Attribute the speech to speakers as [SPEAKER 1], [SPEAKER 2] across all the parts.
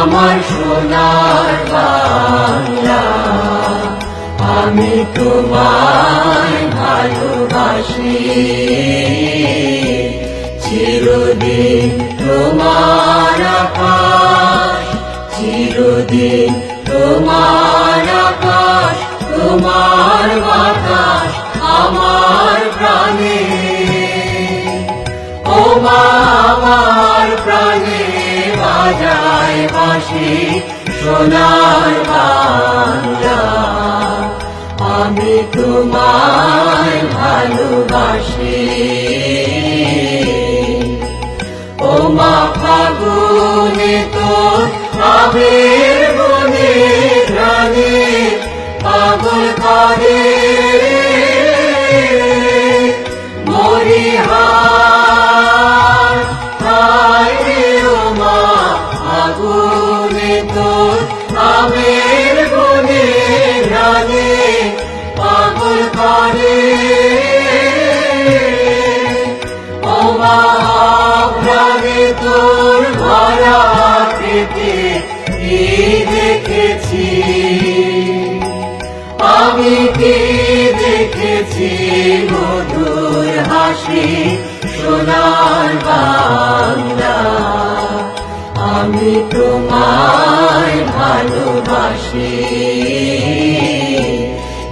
[SPEAKER 1] আমার সোনার বাংলা, আমি তোমায় ভালোবাসি। চিরদিন তোমার আকাশ, চিরদিন তোমার আকাশ, তোমার বাতাস আমার প্রাণে। ও মা আমার প্রাণে বাজায় বাঁশি সোনার বাংলা, আমি তোমায় ভালোবাসি। ও মা ফাগুনে তোর আবির বনে প্রাণে পাগল করে মরিহার। হায় রে ও মা ফাগুনে তোর আবির বনে প্রাণে পাগল করে। ও মা প্রাণে তোর ভরা পেটে কি দেখেছি, আমি কি দেখেছি মধুর হাসি সোনার বাংলা, আমি তোমায় ভালোবাসি।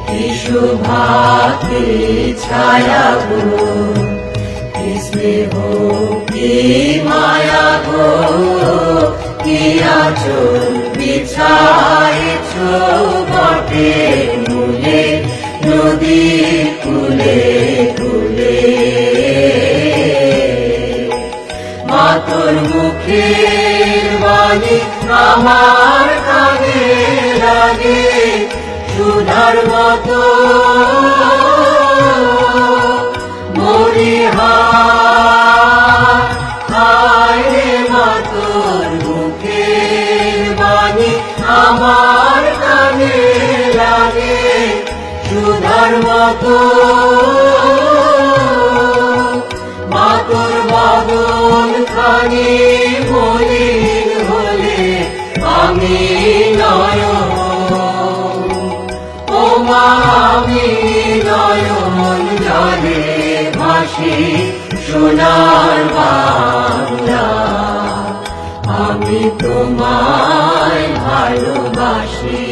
[SPEAKER 1] কি শোভাকে ছায়া গো, কি স্নেহ কি মায়া গো, কি আঁচল বিছায়েছ বটে মূলে নদী কুলে কুলে। মা তোর মুখের বাণী আমার কানে লাগে সুধার মতো মরিহার। হায় রে মা তোর মুখের বাণী আমার কানে লাগে সুধার মতো। মা তোর বদন খানি মলিন হলে আমি নয়ন, ও মা আমি নয়ন জলে ভাসি সোনার বাংলা, আমি তোমায় ভালোবাসি।